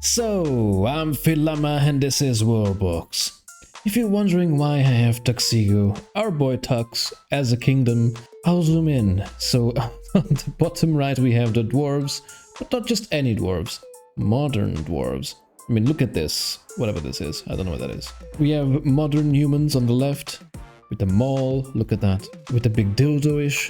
So, I'm Filama and this is Worldbox. If you're wondering why I have Tuxxego, our boy Tux, as a kingdom, I'll zoom in. So, on the bottom right we have the dwarves, but not just any dwarves, modern dwarves. I mean, look at this, whatever this is, I don't know what that is. We have modern humans on the left, with the mall, look at that, with the big dildo-ish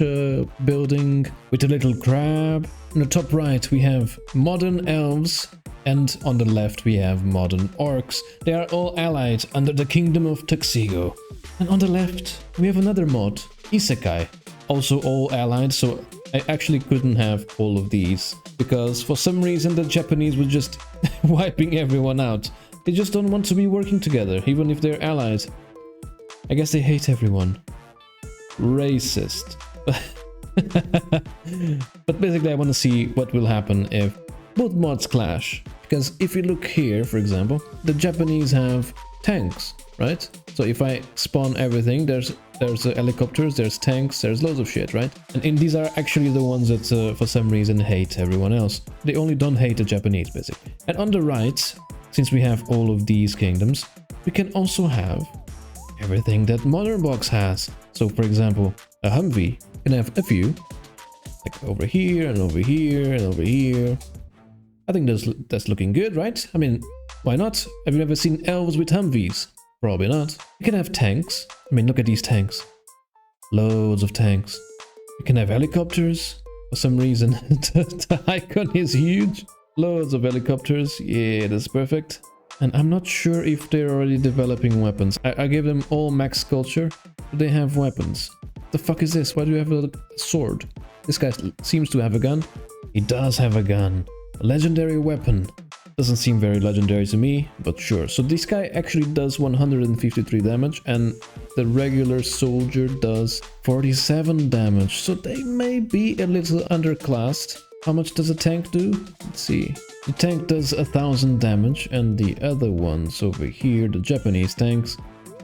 building, with the little crab. On the top right we have modern elves, and on the left we have modern orcs. They are all allied under the kingdom of Tuxxego. And on the left we have another mod, Isekai, also all allied, so I actually couldn't have all of these, because for some reason the Japanese were just wiping everyone out. They just don't want to be working together, even if they're allied. I guess they hate everyone. Racist. But basically I want to see what will happen if both mods clash. Because if you look here, for example, the Japanese have tanks, right? So if I spawn everything, there's helicopters, there's tanks, there's loads of shit, right? And these are actually the ones that for some reason hate everyone else. They only don't hate the Japanese, basically. And on the right, since we have all of these kingdoms, we can also have everything that Modernbox has. So for example, a Humvee can have a few, like over here and over here and over here. I think that's looking good, right? I mean, why not? Have you ever seen elves with Humvees? Probably not. You can have tanks. I mean, look at these tanks. Loads of tanks. You can have helicopters. For some reason, the icon is huge. Loads of helicopters. Yeah, that's perfect. And I'm not sure if they're already developing weapons. I gave them all max culture. Do they have weapons? What the fuck is this? Why do you have a sword? This guy seems to have a gun. He does have a gun. A legendary weapon. Doesn't seem very legendary to me, but sure. So this guy actually does 153 damage and the regular soldier does 47 damage. So they may be a little underclassed. How much does a tank do? Let's see. The tank does 1000 damage and the other ones over here, the Japanese tanks,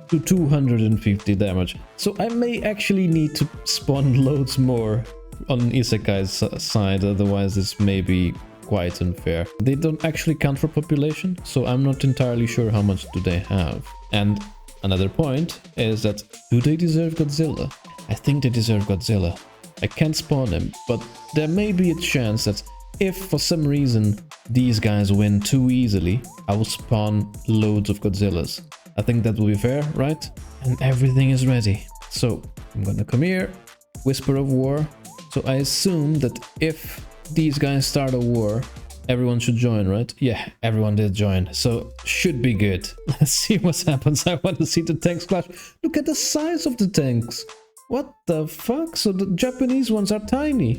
do 250 damage. So I may actually need to spawn loads more on Isekai's side, otherwise this may be quite unfair. They don't actually count for population, so I'm not entirely sure how much do they have. And another point is that, do they deserve Godzilla? I think they deserve Godzilla. I can't spawn him, but there may be a chance that if for some reason these guys win too easily, I will spawn loads of Godzillas. I think that will be fair, right? And everything is ready. So I'm gonna come here, Whisper of War. So I assume that if these guys start a war, everyone should join, right? Yeah, everyone did join, so should be good. Let's see what happens. I want to see the tanks clash. Look at the size of the tanks. What the fuck? So the Japanese ones are tiny.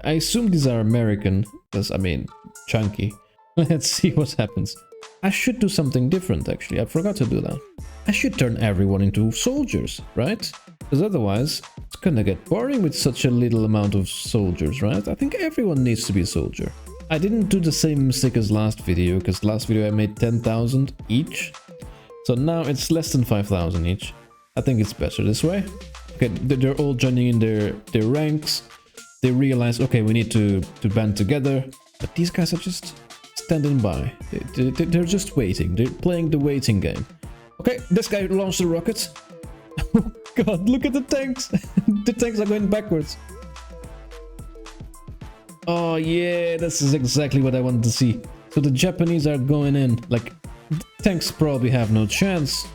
I assume these are American, because I mean, chunky. Let's see what happens. I should do something different, actually. I forgot to do that. I should turn everyone into soldiers, right? Because otherwise, it's gonna get boring with such a little amount of soldiers, right? I think everyone needs to be a soldier. I didn't do the same mistake as last video, because last video I made 10,000 each. So now it's less than 5,000 each. I think it's better this way. Okay, they're all joining in their ranks. They realize, okay, we need to band together. But these guys are just standing by. They're just waiting. They're playing the waiting game. Okay, this guy launched a rocket. Oh god, look at the tanks. The tanks are going backwards. Oh yeah, this is exactly what I wanted to see. So the Japanese are going in. Like, the tanks probably have no chance.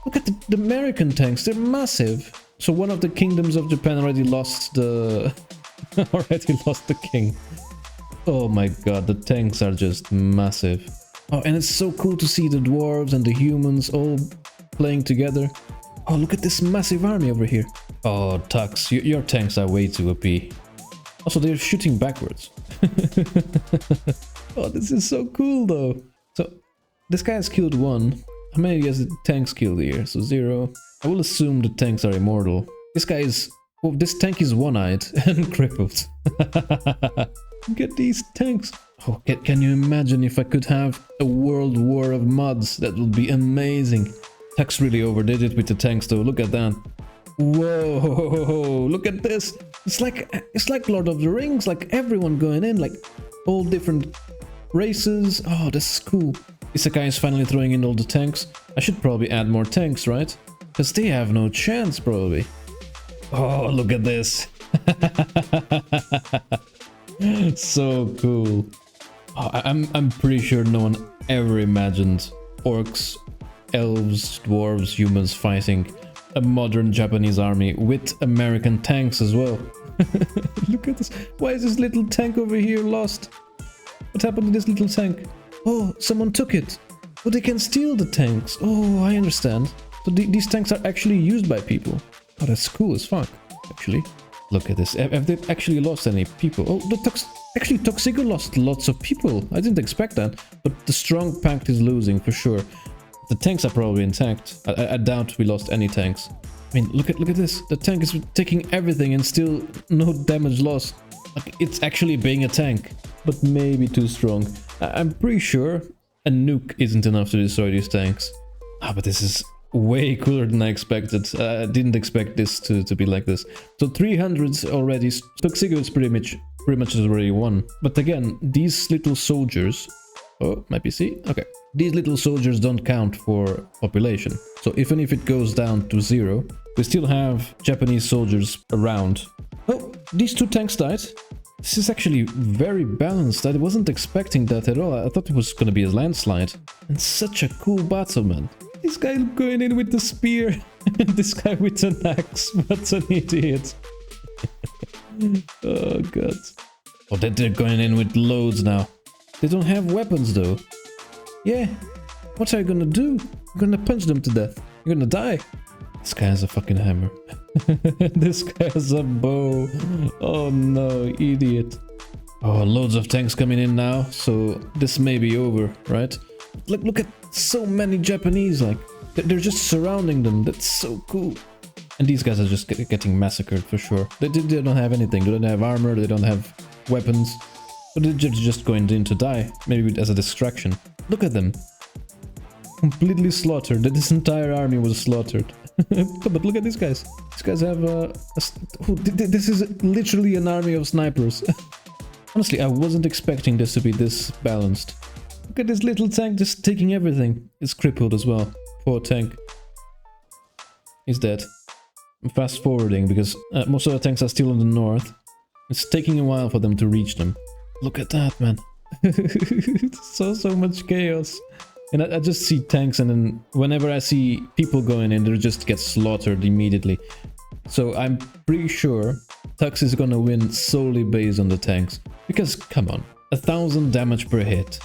Look at the American tanks, they're massive. So one of the kingdoms of Japan already lost the king. Oh my god, the tanks are just massive. Oh, and it's so cool to see the dwarves and the humans all playing together. Oh, look at this massive army over here. Oh, Tux, your tanks are way too OP. Also, they're shooting backwards. Oh, this is so cool though. So, this guy has killed one. How many has the tanks killed here? So 0. I will assume the tanks are immortal. This guy is... well, this tank is one-eyed and crippled. Look at these tanks. Oh, can you imagine if I could have a world war of mods? That would be amazing. Tux really overdid it with the tanks though. Look at that. Whoa, look at this. It's like Lord of the Rings, like everyone going in, like all different races. Oh, this is cool. Isekai is finally throwing in all the tanks. I should probably add more tanks, right? Because they have no chance, probably. Oh, look at this. So cool. Oh, I'm pretty sure no one ever imagined orcs, elves, dwarves, humans fighting a modern Japanese army with American tanks as well. Look at this. Why is this little tank over here lost? What happened to this little tank? Oh, someone took it. Oh, they can steal the tanks. Oh, I understand. So these tanks are actually used by people. Oh, that's cool as fuck, actually. Look at this. Have they actually lost any people? Oh, actually, Tuxxego lost lots of people. I didn't expect that. But the strong pact is losing for sure. The tanks are probably intact. I doubt we lost any tanks. I mean, look at this. The tank is taking everything and still no damage lost. Like, it's actually being a tank, but maybe too strong. I'm pretty sure a nuke isn't enough to destroy these tanks. Ah, but this is way cooler than I expected. I didn't expect this to be like this. So 300s already. Tuxxego is pretty much already won. But again, these little soldiers... Oh, my PC? Okay. These little soldiers don't count for population. So even if it goes down to 0, we still have Japanese soldiers around. Oh, these two tanks died. This is actually very balanced. I wasn't expecting that at all. I thought it was gonna be a landslide. And such a cool battle, man. This guy going in with the spear. This guy with an axe. What an idiot. Oh, God. Oh, they're going in with loads now. They don't have weapons, though. Yeah. What are you gonna do? You're gonna punch them to death. You're gonna die. This guy has a fucking hammer. This guy has a bow. Oh no, idiot. Oh, loads of tanks coming in now, so this may be over, right? Look at so many Japanese, like, they're just surrounding them. That's so cool. And these guys are just getting massacred for sure. They don't have anything. They don't have armor, they don't have weapons. But they're just going in to die, maybe as a distraction. Look at them. Completely slaughtered. This entire army was slaughtered. But look at these guys. These guys have this is literally an army of snipers. Honestly, I wasn't expecting this to be this balanced. Look at this little tank just taking everything. It's crippled as well. Poor tank. He's dead. I'm fast forwarding because most of the tanks are still in the north. It's taking a while for them to reach them. Look at that, man. so much chaos. And I just see tanks, and then whenever I see people going in, they just get slaughtered immediately. So I'm pretty sure Tux is gonna win solely based on the tanks. Because, come on, 1000 damage per hit.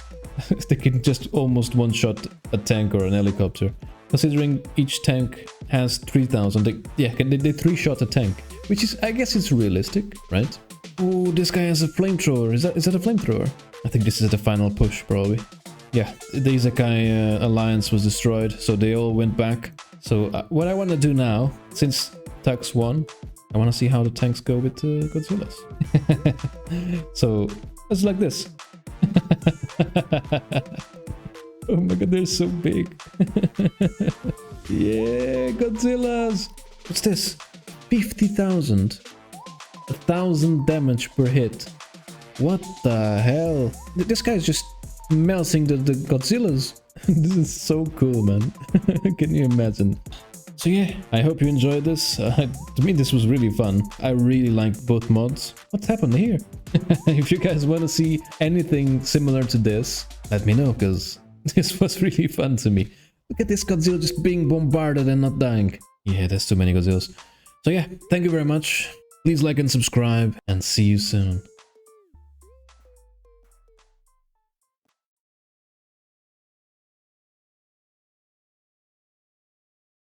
They can just almost one-shot a tank or an helicopter. Considering each tank has 3000, they 3-shot a tank. Which is, I guess it's realistic, right? Oh, this guy has a flamethrower. Is that a flamethrower? I think this is the final push, probably. Yeah, the Isekai alliance was destroyed, so they all went back. So what I want to do now, since Tux won, I want to see how the tanks go with Godzillas. So it's like this. Oh my god, they're so big. Yeah, Godzillas. What's this? 50,000. 1000 damage per hit. What the hell? This guy's just melting the Godzillas. This is so cool, man. Can you imagine? So yeah, I hope you enjoyed this. To me, this was really fun. I really liked both mods. What happened here? If you guys want to see anything similar to this, let me know, because this was really fun to me. Look at this Godzilla just being bombarded and not dying. Yeah, there's too many Godzillas. So yeah, thank you very much. Please like and subscribe, and see you soon.